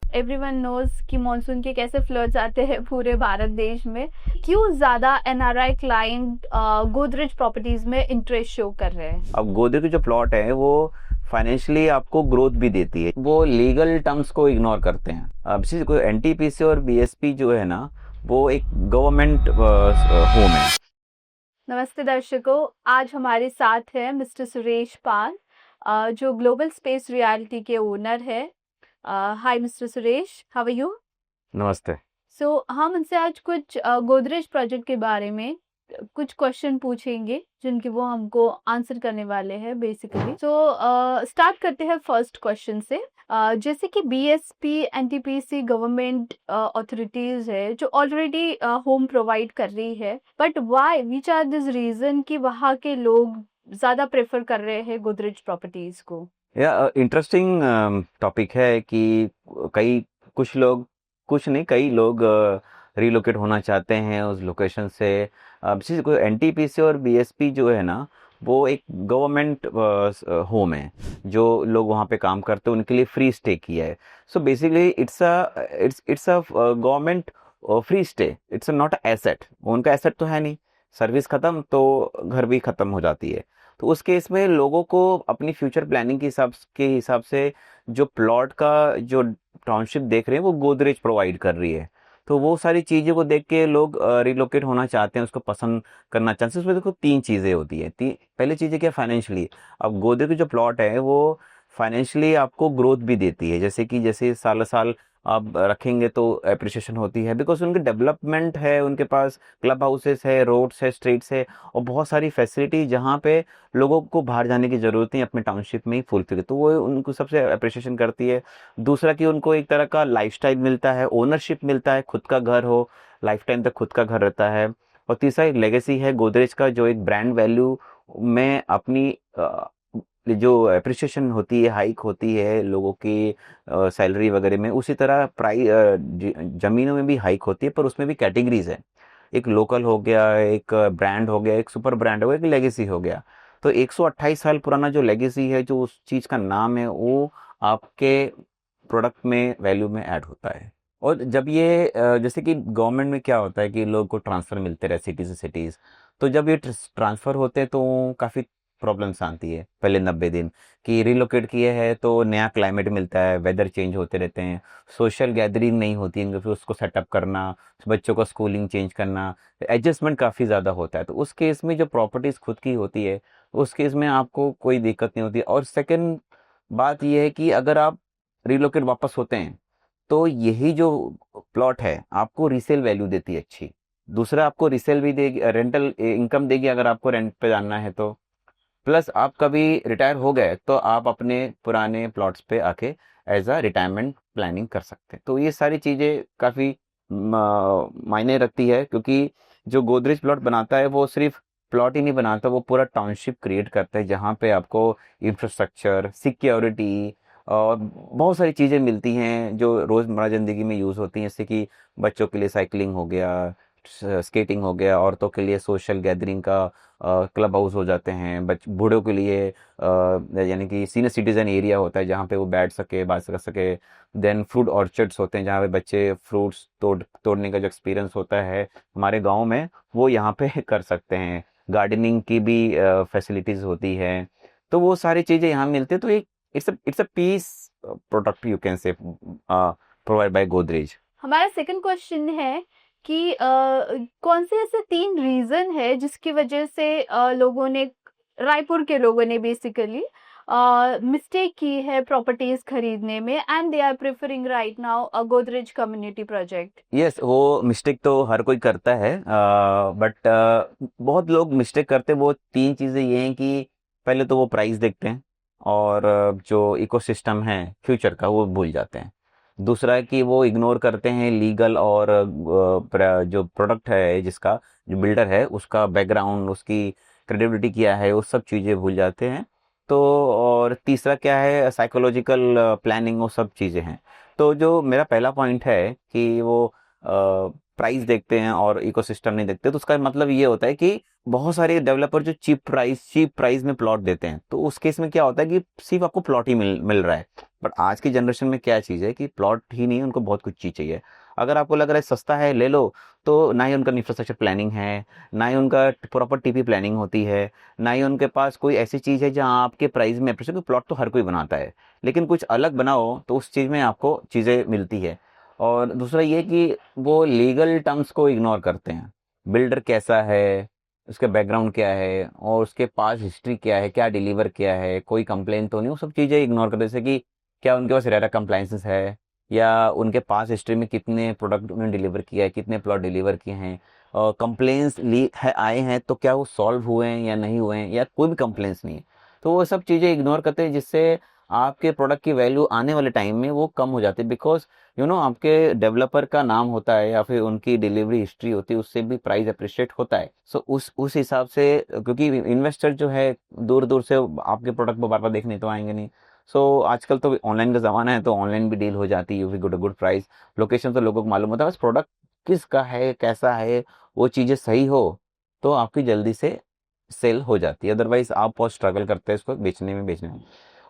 Everyone knows कि monsoon के कैसे फ्लड्स आते हैं पूरे भारत देश में। क्यों ज्यादा एनआरआई क्लाइंट गोदरेज प्रॉपर्टीज में इंटरेस्ट शो कर रहे हैं? अब गोदरेज की जो प्लॉट है वो फाइनेंशियली आपको ग्रोथ भी देती है, वो लीगल टर्म्स को इग्नोर करते हैं। अब कोई एनटीपीसी और बीएसपी जो है ना, वो एक गवर्नमेंट होम है। नमस्ते दर्शकों, आज हमारे साथ है मिस्टर सुरेश पाल, जो ग्लोबल स्पेस रियलिटी के ओनर है। Hi mister Suresh, how are you? नमस्ते। सो हम उनसे आज कुछ गोदरेज प्रोजेक्ट के बारे में कुछ क्वेश्चन पूछेंगे जिनके वो हमको आंसर करने वाले हैं बेसिकली। सो स्टार्ट करते हैं फर्स्ट क्वेश्चन से। जैसे कि बीएसपी एनटीपीसी गवर्नमेंट अथॉरिटीज है जो ऑलरेडी होम प्रोवाइड कर रही है, but why which are this reason कि वहाँ के लोग ज्यादा प्रेफर कर रहे हैं गोदरेज प्रॉपर्टीज को? या इंटरेस्टिंग टॉपिक है कि कई कुछ लोग, कुछ नहीं कई लोग रिलोकेट होना चाहते हैं उस लोकेशन से। विशेष कोई एनटीपीसी और बीएसपी जो है ना, वो एक गवर्नमेंट होम है। जो लोग वहाँ पे काम करते हैं उनके लिए फ्री स्टे किया है। So basically it's a government free stay, it's not asset. उनका एसेट तो है नहीं, सर्विस खत्म तो घर भी खत्म हो जाती है। तो उस केस में लोगों को अपनी फ्यूचर प्लानिंग के हिसाब से जो प्लॉट का जो टाउनशिप देख रहे हैं वो गोदरेज प्रोवाइड कर रही है। तो वो सारी चीज़ों को देख के लोग रिलोकेट होना चाहते हैं, उसको पसंद करना चाहते हैं। उसमें देखो तीन चीज़ें होती है। पहली चीज़ है क्या, फाइनेंशियली। अब गोदरेज की जो प्लॉट है वो फाइनेंशियली आपको ग्रोथ भी देती है। जैसे साल साल आप रखेंगे तो एप्रिसिएशन होती है, बिकॉज उनके डेवलपमेंट है, उनके पास क्लब हाउसेस है, रोड्स है, स्ट्रीट्स है, और बहुत सारी फैसिलिटी जहाँ पे लोगों को बाहर जाने की ज़रूरत नहीं, अपने टाउनशिप में ही फुलफिल। तो वो उनको सबसे अप्रिशिएशन करती है। दूसरा कि उनको एक तरह का लाइफस्टाइल मिलता है, ओनरशिप मिलता है, खुद का घर हो, लाइफ टाइम तक खुद का घर रहता है। और तीसरा एक लेगेसी है गोदरेज का, जो एक ब्रांड वैल्यू में अपनी जो अप्रिशिएशन होती है, हाइक होती है लोगों की सैलरी वगैरह में, उसी तरह ज़मीनों में भी हाइक होती है, पर उसमें भी कैटेगरीज है। एक लोकल हो गया, एक ब्रांड हो गया, एक सुपर ब्रांड हो गया, एक लेगेसी हो गया। तो 128 साल पुराना जो लेगेसी है, जो उस चीज़ का नाम है, वो आपके प्रोडक्ट में वैल्यू में ऐड होता है। और जब ये जैसे कि गवर्नमेंट में क्या होता है कि लोगों को ट्रांसफ़र मिलते रहे सिटी से सिटीज़। तो जब ये ट्रांसफ़र होते हैं तो काफ़ी प्रॉब्लम्स आती है पहले 90 दिन, कि रिलोकेट किए हैं तो नया क्लाइमेट मिलता है, वेदर चेंज होते रहते हैं, सोशल गैदरिंग नहीं होती है, फिर उसको सेटअप करना, बच्चों का स्कूलिंग चेंज करना, एडजस्टमेंट काफ़ी ज़्यादा होता है। तो उस केस में जो प्रॉपर्टीज़ खुद की होती है, उस केस में आपको कोई दिक्कत नहीं होती। और सेकंड बात यह है कि अगर आप रिलोकेट वापस होते हैं तो यही जो प्लॉट है आपको रीसेल वैल्यू देती है अच्छी। दूसरा आपको रीसेल भी देगी, रेंटल इनकम देगी अगर आपको रेंट पे जानना है तो। प्लस आप कभी रिटायर हो गए तो आप अपने पुराने प्लॉट्स पे आके एज अ रिटायरमेंट प्लानिंग कर सकते हैं। तो ये सारी चीज़ें काफ़ी मायने रखती है, क्योंकि जो गोदरेज प्लॉट बनाता है वो सिर्फ प्लॉट ही नहीं बनाता, वो पूरा टाउनशिप क्रिएट करता है जहाँ पे आपको इंफ्रास्ट्रक्चर, सिक्योरिटी और बहुत सारी चीज़ें मिलती हैं जो रोज़मर्रा ज़िंदगी में यूज़ होती हैं। जैसे कि बच्चों के लिए साइकिलिंग हो गया, स्केटिंग हो गया, औरतों के लिए सोशल गैदरिंग का क्लब हाउस हो जाते हैं, बूढ़ों के लिए यानी कि सीनियर सिटीजन एरिया होता है जहाँ पे वो बैठ सके, बात कर सके। देन फ्रूट ऑर्चर्ड्स होते हैं जहाँ पे बच्चे फ्रूट्स तोड़ने का जो एक्सपीरियंस होता है हमारे गांव में, वो यहाँ पे कर सकते हैं। गार्डनिंग की भी फैसिलिटीज़ होती है। तो वो सारी चीज़ें यहाँ मिलती है। तो एक it's a piece product you can say provide by Godrej. हमारा सेकंड क्वेश्चन है कि कौन से ऐसे 3 रीजन है जिसकी वजह से लोगों ने, रायपुर के लोगों ने बेसिकली मिस्टेक की है प्रॉपर्टीज खरीदने में, and they are preferring right now a Godrej community project? Yes, वो मिस्टेक तो हर कोई करता है, बट बहुत लोग मिस्टेक करते हैं। वो तीन चीज़ें ये हैं कि पहले तो वो प्राइस देखते हैं, और जो इकोसिस्टम है फ्यूचर का वो भूल जाते हैं। दूसरा है कि वो इग्नोर करते हैं लीगल और जो प्रोडक्ट है जिसका, जो बिल्डर है उसका बैकग्राउंड, उसकी क्रेडिबिलिटी क्या है, वो सब चीज़ें भूल जाते हैं। तो और तीसरा क्या है, साइकोलॉजिकल प्लानिंग, वो सब चीज़ें हैं। तो जो मेरा पहला पॉइंट है कि वो प्राइस देखते हैं और इकोसिस्टम नहीं देखते, तो उसका मतलब ये होता है कि बहुत सारे डेवलपर जो चीप प्राइस में प्लॉट देते हैं, तो उस केस में क्या होता है कि सिर्फ आपको प्लॉट ही मिल रहा है। बट आज की जनरेशन में क्या चीज़ है कि प्लॉट ही नहीं, उनको बहुत कुछ चीज़ चाहिए। अगर आपको लग रहा है सस्ता है ले लो, तो ना ही उनका इंफ्रास्ट्रक्चर प्लानिंग है, ना ही उनका प्रॉपर टीपी प्लानिंग होती है, ना ही उनके पास कोई ऐसी चीज़ है जहाँ आपके प्राइस में अप्रिशिएट। प्लॉट तो हर कोई बनाता है, लेकिन कुछ अलग बनाओ तो उस चीज़ में आपको चीज़ें मिलती है। और दूसरा ये कि वो लीगल टर्म्स को इग्नोर करते हैं। बिल्डर कैसा है, उसके बैकग्राउंड क्या है, और उसके पास हिस्ट्री क्या है, क्या डिलीवर किया है, कोई कंप्लेन तो नहीं, वो सब चीज़ें इग्नोर करते हैं। जैसे कि क्या उनके पास रेरा कंप्लाइंसेस है, या उनके पास हिस्ट्री में कितने प्रोडक्ट उन्होंने डिलीवर किया है, कितने प्लॉट डिलीवर किए हैं, और कंप्लेंट्स ली है आए हैं तो क्या वो सॉल्व हुए हैं या नहीं हुए हैं, या कोई भी कंप्लेंट्स नहीं है। तो वो सब चीज़ें इग्नोर करते हैं, जिससे आपके प्रोडक्ट की वैल्यू आने वाले टाइम में वो कम हो जाती है। बिकॉज आपके डेवलपर का नाम होता है या फिर उनकी डिलीवरी हिस्ट्री होती है, उससे भी प्राइस अप्रिशिएट होता है। सो उस हिसाब से, क्योंकि इन्वेस्टर जो है दूर दूर से आपके प्रोडक्ट को बार बार देखने तो आएंगे नहीं। सो आजकल तो ऑनलाइन का ज़माना है, तो ऑनलाइन भी डील हो जाती है विद गुड प्राइस। लोकेशन तो लोगों को मालूम होता है, बस प्रोडक्ट किसका है, कैसा है, वो चीज़ें सही हो तो आपकी जल्दी से सेल हो जाती है। अदरवाइज आप बहुत स्ट्रगल करते हैं इसको बेचने में।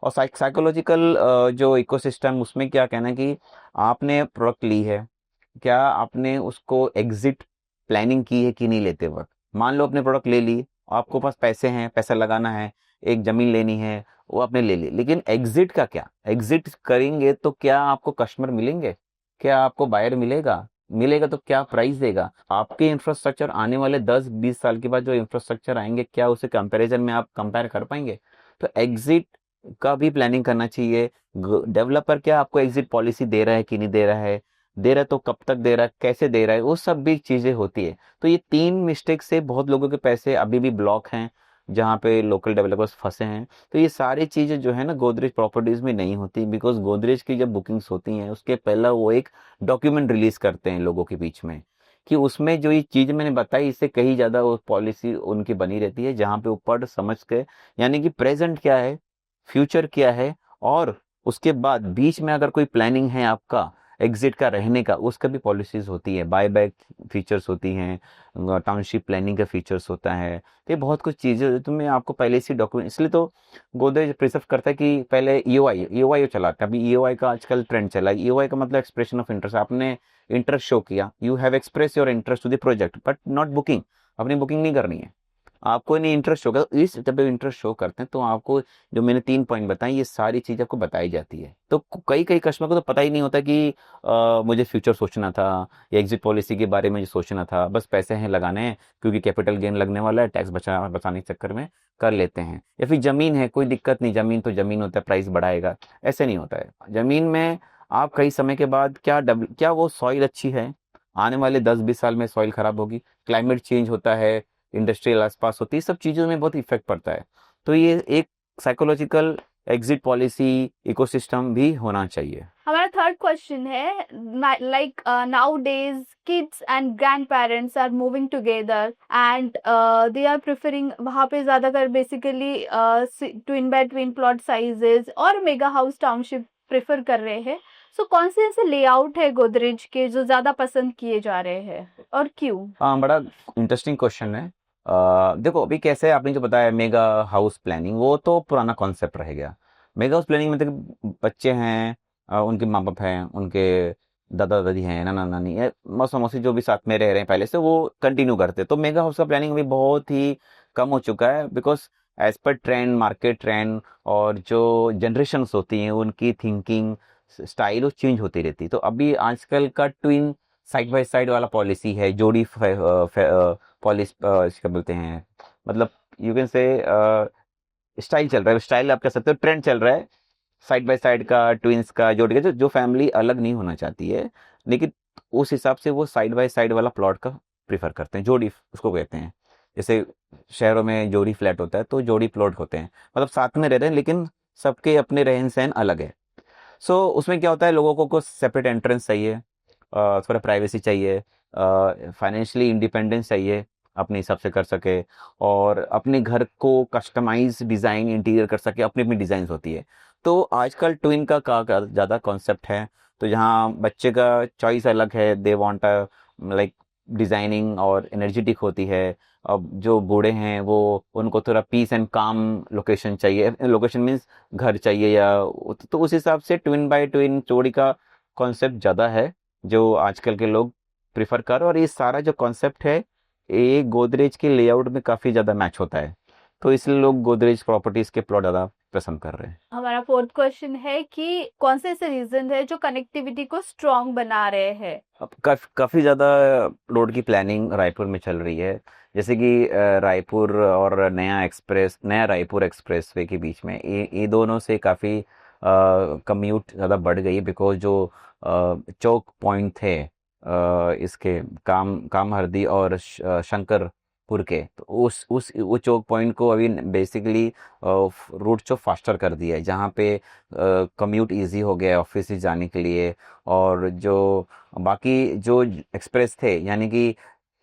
और साइकोलॉजिकल जो इकोसिस्टम, उसमें क्या कहना है कि आपने प्रोडक्ट ली है, क्या आपने उसको एग्जिट प्लानिंग की है कि नहीं लेते वक्त। मान लो अपने प्रोडक्ट ले ली, आपको पास पैसे हैं, पैसा लगाना है, एक ज़मीन लेनी है, वो आपने ले ली, लेकिन एग्जिट का क्या, एग्जिट करेंगे तो क्या आपको कस्टमर मिलेंगे, क्या आपको बायर मिलेगा, मिलेगा तो क्या प्राइस देगा। आपके इंफ्रास्ट्रक्चर आने वाले 10-20 साल के बाद जो इंफ्रास्ट्रक्चर आएंगे, क्या उसे कंपैरिजन में आप कंपेयर कर पाएंगे। तो एग्जिट का भी प्लानिंग करना चाहिए। डेवलपर क्या आपको एग्जिट पॉलिसी दे रहा है कि नहीं दे रहा है, दे रहा है तो कब तक दे रहा है, कैसे दे रहा है, वो सब भी चीज़ें होती है। तो ये 3 मिस्टेक से बहुत लोगों के पैसे अभी भी ब्लॉक हैं, जहाँ पे लोकल डेवलपर्स फंसे हैं। तो ये सारी चीज़ें जो है ना गोदरेज प्रॉपर्टीज़ में नहीं होती, बिकॉज गोदरेज की जब बुकिंग्स होती हैं उसके पहला वो एक डॉक्यूमेंट रिलीज करते हैं लोगों के बीच में, कि उसमें जो ये चीज़ मैंने बताई इससे कहीं ज़्यादा वो पॉलिसी उनकी बनी रहती है, जहाँ पे वो पढ़ समझ के, यानी कि प्रेजेंट क्या है, फ्यूचर क्या है, और उसके बाद बीच में अगर कोई प्लानिंग है आपका एग्जिट का रहने का, उसका भी पॉलिसीज होती है, बाय बैक फीचर्स होती हैं, टाउनशिप प्लानिंग का फीचर्स होता है। तो ये बहुत कुछ चीज़ें तो मैं आपको पहले से डॉक्यूमेंट, इसलिए तो गोदरेज प्रिफर करता है कि पहले ईओआई चलाते हैं। अभी ईओआई का आजकल ट्रेंड चला है। ईओआई का मतलब एक्सप्रेशन ऑफ इंटरेस्ट, आपने इंटरेस्ट शो किया, you have express your interest to the project but not booking. अपनी बुकिंग नहीं करनी है, आपको नहीं इंटरेस्ट होगा। इस जब इंटरेस्ट शो करते हैं तो आपको जो मैंने 3 पॉइंट बताए, ये सारी चीज़ आपको बताई जाती है। तो कई कई कस्टमर को तो पता ही नहीं होता कि मुझे फ्यूचर सोचना था या एग्जिट पॉलिसी के बारे में सोचना था, बस पैसे हैं लगाने हैं क्योंकि कैपिटल गेन लगने वाला है, टैक्स बचाने के चक्कर में कर लेते हैं। या फिर ज़मीन है, कोई दिक्कत नहीं, ज़मीन तो ज़मीन होता है, प्राइस बढ़ाएगा, ऐसे नहीं होता है। ज़मीन में आप कई समय के बाद क्या वो सॉइल अच्छी है, आने वाले 10-20 साल में सॉइल खराब होगी, क्लाइमेट चेंज होता है, इंडस्ट्रियल आसपास होती है, सब चीज़ों में बहुत इफेक्ट पड़ता है। तो ये एक साइकोलॉजिकल एग्जिट पॉलिसी इकोसिस्टम भी होना चाहिए। हमारा थर्ड क्वेश्चन है, like nowadays kids and grandparents are moving together and they are preferring वहाँ पे ज़्यादातर basically twin bed twin plot sizes और मेगा हाउस टाउनशिप प्रेफर कर रहे हैं। सो कौन से ऐसे लेआउट है गोदरेज के जो ज़्यादा पसंद किए जा रहे हैं और क्यों? हाँ, बड़ा इंटरेस्टिंग क्वेश्चन है। देखो अभी कैसे आपने जो बताया मेगा हाउस प्लानिंग, वो तो पुराना कॉन्सेप्ट रह गया। मेगा हाउस प्लानिंग में देखो बच्चे हैं, उनके माँ बाप हैं, उनके दादा दादी हैं, नाना नानी है, मौसा मौसी जो भी साथ में रह रहे हैं पहले से, वो कंटिन्यू करते हैं। तो मेगा हाउस का प्लानिंग अभी बहुत ही कम हो चुका है, because as per trend, market trend, और जो जनरेशन्स होती हैं उनकी थिंकिंग स्टाइल वो चेंज होती रहती है। तो अभी आजकल का ट्विन साइड बाय साइड वाला पॉलिसी है, जोड़ी पॉलिसी क्या बोलते हैं, मतलब यू कैन से स्टाइल चल रहा है, स्टाइल आप कह सकते हो, ट्रेंड चल रहा है साइड बाय साइड का, ट्विंस का, जोड़ी का, जो फैमिली अलग नहीं होना चाहती है, लेकिन उस हिसाब से वो साइड बाय साइड वाला प्लॉट का प्रीफर करते हैं, जोड़ी उसको कहते हैं। जैसे शहरों में जोड़ी फ्लैट होता है तो जोड़ी प्लॉट होते हैं, मतलब साथ में रह रहे हैं लेकिन सबके अपने रहन सहन अलग है। सो उसमें क्या होता है, लोगों को सेपरेट एंट्रेंस चाहिए, थोड़ा प्राइवेसी चाहिए, फाइनेंशियली इंडिपेंडेंस चाहिए, अपने हिसाब से कर सके, और अपने घर को कस्टमाइज डिज़ाइन इंटीरियर कर सके, अपनी अपनी डिज़ाइन होती है। तो आजकल ट्विन का ज़्यादा कॉन्सेप्ट है, तो जहाँ बच्चे का चॉइस अलग है, दे वांट लाइक डिजाइनिंग और एनर्जेटिक होती है। अब जो बूढ़े हैं वो उनको थोड़ा पीस एंड काम लोकेशन चाहिए, लोकेशन मीन्स घर चाहिए, या तो उस हिसाब से ट्विन बाय ट्विन जोड़ी का कॉन्सेप्ट ज़्यादा है जो आजकल के लोग प्रिफर कर, और ये सारा जो कॉन्सेप्ट है ये गोदरेज के लेआउट में काफ़ी ज़्यादा मैच होता है, तो इसलिए लोग गोदरेज प्रॉपर्टीज़ के प्लॉट ज़्यादा पसंद कर रहे हैं। हमारा फोर्थ क्वेश्चन है कि कौन से ऐसे रीजन है जो कनेक्टिविटी को स्ट्रॉन्ग बना रहे हैं? अब काफ़ी ज़्यादा रोड की प्लानिंग रायपुर में चल रही है, जैसे कि रायपुर और नया रायपुर एक्सप्रेस वे के बीच में ये दोनों से काफ़ी कम्यूट ज़्यादा बढ़ गई, बिकॉज जो चौक पॉइंट थे इसके कामहरदी और शंकरपुर के, तो उस वो चौक पॉइंट को अभी बेसिकली रूट जो फास्टर कर दिया है, जहाँ पे कम्यूट इजी हो गया है ऑफिस जाने के लिए। और जो बाकी जो एक्सप्रेस थे, यानी कि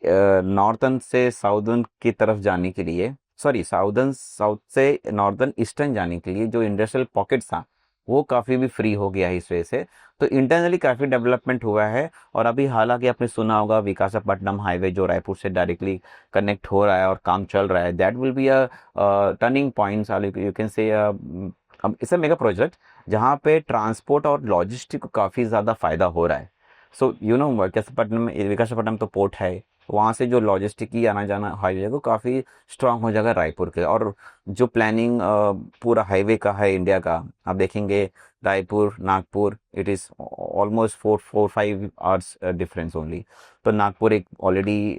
नॉर्थन से साउदर्न की तरफ जाने के लिए, सॉरी साउथ से नॉर्दर्न ईस्टर्न जाने के लिए जो इंडस्ट्रियल पॉकेट्स था वो काफ़ी भी फ्री हो गया है इस वजह से। तो इंटरनली काफ़ी डेवलपमेंट हुआ है। और अभी हालांकि आपने सुना होगा विकासापट्टनम हाईवे जो रायपुर से डायरेक्टली कनेक्ट हो रहा है और काम चल रहा है, that will be a turning points, you can से अब इट्स अ मेगा प्रोजेक्ट जहाँ पे ट्रांसपोर्ट और लॉजिस्टिक को काफ़ी ज़्यादा फ़ायदा हो रहा है। सो यू नो विकासापट्टनम तो पोर्ट है, वहाँ से जो लॉजिस्टिक की आना जाना हाईवे को काफ़ी स्ट्रांग हो जाएगा रायपुर के। और जो प्लानिंग पूरा हाईवे का है इंडिया का, आप देखेंगे Raipur Nagpur it is almost 4-5 hours difference only. तो नागपुर एक ऑलरेडी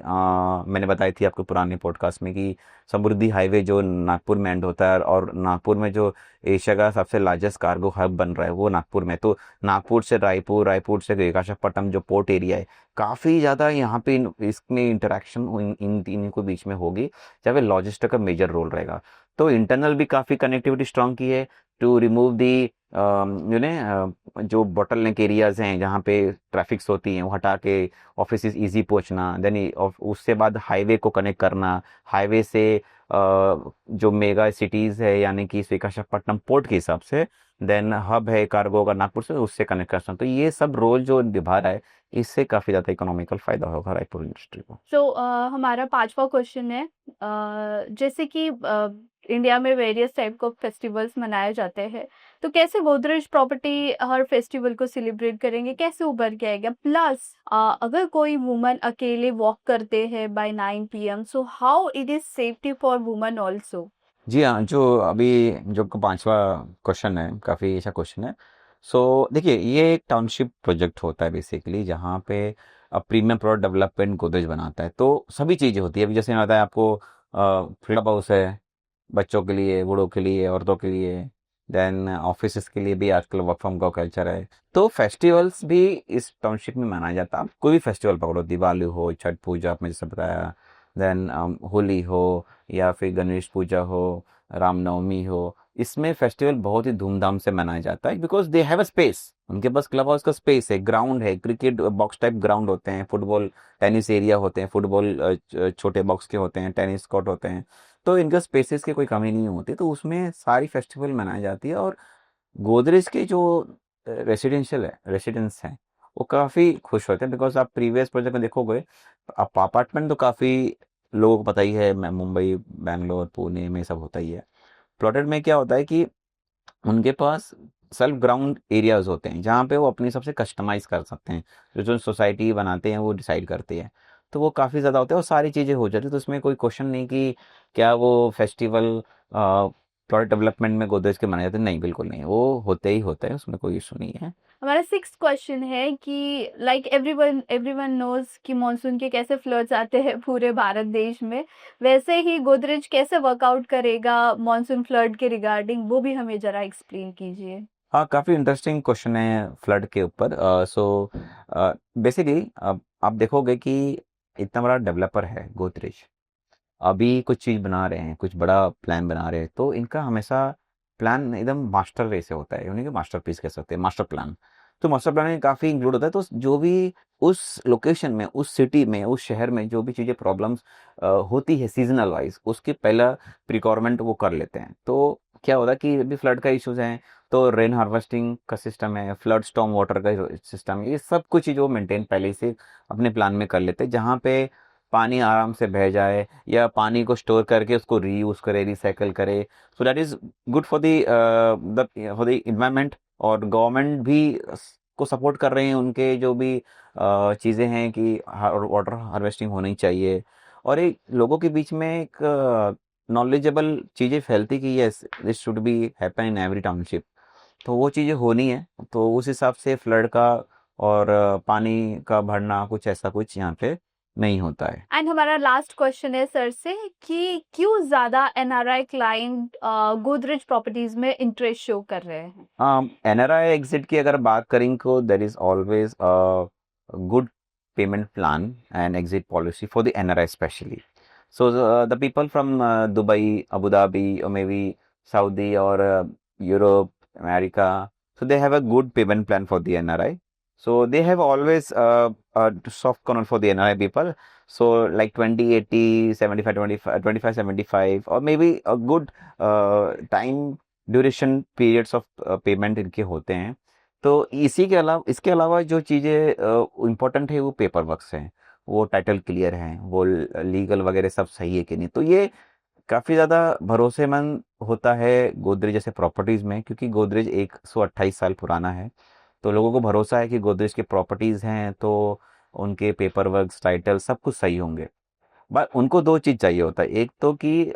मैंने बताई थी आपको पुराने पॉडकास्ट में कि समृद्धि हाईवे जो नागपुर में एंड होता है, और नागपुर में जो एशिया का सबसे लार्जेस्ट कार्गो हब बन रहा है वो नागपुर में। तो नागपुर से रायपुर, रायपुर से विशाखापट्टनम जो पोर्ट एरिया है, काफ़ी ज़्यादा यहाँ पे इसमें इंटरेक्शन इन तीनों के बीच में होगी, जहाँ पे लॉजिस्टिक का मेजर रोल रहेगा। तो इंटरनल भी काफ़ी कनेक्टिविटी स्ट्रांग की है टू रिमूव दी जो बॉटल नेक एरियाज हैं जहाँ पे ट्रैफिक्स होती हैं वो हटा के ऑफिस इजी पहुँचना, देन उससे बाद हाईवे को कनेक्ट करना, हाईवे से जो मेगा सिटीज़ है यानी कि विशाखापट्टनम पोर्ट के हिसाब से, देन हब है कार्गो का नागपुर से, उससे कनेक्ट करना। तो ये सब रोल जो निभा रहा है, इससे काफ़ी ज़्यादा इकोनॉमिकल फ़ायदा होगा रायपुर इंडस्ट्री को। सो हमारा पांचवा क्वेश्चन है, जैसे कि इंडिया में वेरियस टाइप ऑफ फेस्टिवल्स मनाए जाते हैं, तो कैसे गोदरेज प्रॉपर्टी हर फेस्टिवल को सेलिब्रेट करेंगे, कैसे उभर के आएगा? प्लस अगर कोई वुमन अकेले वॉक करते हैं by 9 PM, so how it is safety for woman also? जी हाँ, जो अभी जो पांचवा क्वेश्चन है काफ़ी अच्छा क्वेश्चन है। सो देखिए, ये एक टाउनशिप प्रोजेक्ट होता है बेसिकली, जहाँ पे प्रीमियम प्रोडक्ट डेवलपमेंट गोदरेज बनाता है। तो सभी चीज़ें होती है, अभी जैसे मैंने बताया आपको क्लब हाउस है बच्चों के लिए, बूढ़ों के लिए, औरतों के लिए, देन ऑफिस के लिए भी आजकल वर्क फ्रॉम का कल्चर है। तो फेस्टिवल्स भी इस टाउनशिप में मनाया जाता है। आप कोई भी फेस्टिवल पकड़ो, दिवाली हो, छठ पूजा आपने जैसे बताया, देन होली हो, या फिर गणेश पूजा हो, रामनवमी हो, इसमें फेस्टिवल बहुत ही धूमधाम से मनाया जाता है because they have a space. उनके पास क्लब हाउस का स्पेस है, ग्राउंड है, क्रिकेट बॉक्स टाइप ग्राउंड होते हैं, फुटबॉल टेनिस एरिया होते हैं, फुटबॉल छोटे बॉक्स के होते हैं, टेनिस कोर्ट होते हैं। तो इनका स्पेसेस की कोई कमी नहीं होती, तो उसमें सारी फेस्टिवल मनाई जाती है। और गोदरेज के जो रेसिडेंस हैं वो काफ़ी खुश होते हैं, बिकॉज आप प्रीवियस प्रोजेक्ट में देखोगे, आप अपार्टमेंट तो काफ़ी लोगों को पता ही है, मुंबई बैंगलोर पुणे में सब होता ही है। प्लॉटेड में क्या होता है कि उनके पास सेल्फ ग्राउंड एरियाज होते हैं जहाँ पे वो अपनी सबसे कस्टमाइज कर सकते हैं, जो जो सोसाइटी बनाते हैं वो डिसाइड करते हैं। तो वो काफ़ी ज़्यादा होते हैं और सारी चीज़ें हो जाती है, तो उसमें कोई क्वेश्चन नहीं कि क्या वो फेस्टिवल प्लॉट डेवलपमेंट में गोदरेज के मनाए जाते हैं, नहीं बिल्कुल नहीं, वो होते ही होते हैं, उसमें कोई इशू नहीं है। हमारा सिक्स क्वेश्चन है कि लाइक एवरीवन एवरीवन नोज कि मॉनसून के कैसे फ्लड्स आते हैं पूरे भारत देश में, वैसे ही गोदरेज कैसे वर्कआउट करेगा मॉनसून फ्लड के रिगार्डिंग, वो भी हमें जरा एक्सप्लेन कीजिए। हाँ, काफ़ी इंटरेस्टिंग क्वेश्चन है फ्लड के ऊपर। सो बेसिकली आप देखोगे कि इतना बड़ा डेवलपर है गोदरेज, अभी कुछ चीज़ बना रहे हैं, कुछ बड़ा प्लान बना रहे हैं, तो इनका हमेशा प्लान एकदम मास्टर वे से होता है, उन्हीं के मास्टर पीस कह सकते हैं, मास्टर प्लान। तो मास्टर प्लान में काफ़ी इंक्लूड होता है, तो जो भी उस लोकेशन में, उस सिटी में, उस शहर में जो भी चीज़ें प्रॉब्लम्स होती है सीजनल वाइज, उसकी पहला प्रिकॉर्मेंट वो कर लेते हैं। तो क्या होता है कि अभी फ्लड का इश्यूज हैं, तो रेन हार्वेस्टिंग का सिस्टम है, फ्लड स्टॉर्म वाटर का सिस्टम है, ये सब कुछ चीज़ वो मेंटेन पहले से अपने प्लान में कर लेते हैं, जहाँ पे पानी आराम से बह जाए या पानी को स्टोर करके उसको रीयूज करे, रिसाइकल करे। So that is good for the environment. और गवर्नमेंट भी को सपोर्ट कर रहे हैं, उनके जो भी चीज़ें हैं कि वाटर हार्वेस्टिंग होनी चाहिए। और एक लोगों के बीच में एक नॉलेजेबल चीज़ें फैलती कि yes this should be happen in every township. तो वो चीज़ें होनी है, तो उस हिसाब से फ्लड का और पानी का भरना कुछ ऐसा कुछ यहाँ पे नहीं होता है। एंड हमारा लास्ट क्वेश्चन है सर से कि क्यों ज्यादा एनआरआई क्लाइंट गोदरेज प्रॉपर्टीज में इंटरेस्ट शो कर रहे हैं? एनआरआई एग्जिट की अगर बात करें तो there is always good payment plan and exit policy for the NRI especially. So the people from Dubai, Abu Dhabi, or maybe Saudi or Europe, America, so they have a good payment plan for the NRI. So they have always a soft corner for the NRI people. So like 20, 80, 75, 25, 25, 75, or maybe a good time duration periods of payment इनके होते हैं। तो इसके अलावा जो चीज़ें important है वो पेपर वर्क्स हैं, वो टाइटल क्लियर हैं, वो लीगल वगैरह सब सही है कि नहीं। तो ये काफ़ी ज़्यादा भरोसेमंद होता है गोदरेज जैसे प्रॉपर्टीज़ में, क्योंकि गोदरेज 128 साल पुराना है। तो लोगों को भरोसा है कि गोदरेज के प्रॉपर्टीज़ हैं तो उनके पेपर वर्क्स, टाइटल सब कुछ सही होंगे। बट उनको दो चीज़ चाहिए होता है, एक तो कि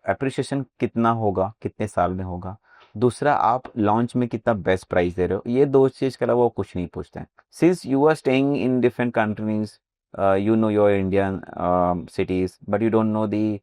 अप्रिशिएशन कितना होगा, कितने साल में होगा। दूसरा, आप लॉन्च में कितना बेस्ट प्राइस दे रहे हो। ये दो चीज़ के अलावा वो कुछ नहीं पूछते हैं। Since you are staying in different countries, you know your Indian cities, but you don't know the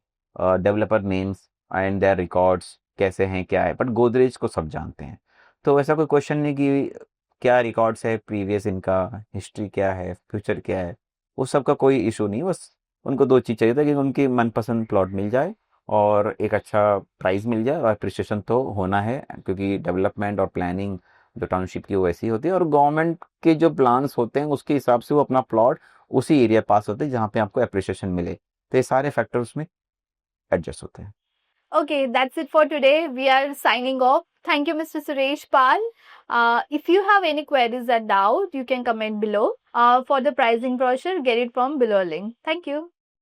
developer names and their records कैसे हैं, क्या है। बट गोदरेज को सब जानते हैं, तो ऐसा कोई क्वेश्चन नहीं कि क्या रिकॉर्ड्स है प्रीवियस, इनका हिस्ट्री क्या है, फ्यूचर क्या है, उस सब का कोई इशू नहीं। बस उनको दो चीज़ चाहिए था कि उनकी मनपसंद प्लॉट मिल जाए और एक अच्छा प्राइस मिल जाए, और अप्रिसिएशन तो होना है, क्योंकि डेवलपमेंट और प्लानिंग जो टाउनशिप की वो वैसी होती है, और गवर्नमेंट के जो प्लान्स होते हैं उसके हिसाब से वो अपना प्लॉट उसी एरिया पास होते हैं जहाँ पे आपको अप्रिसिएशन मिले। तो ये सारे फैक्टर्स में एडजस्ट होते हैं। Okay, that's it for today. We are signing off. Thank you, Mr. Suresh Pal. If you have any queries or doubt, you can comment below. For the pricing brochure, get it from below link. Thank you.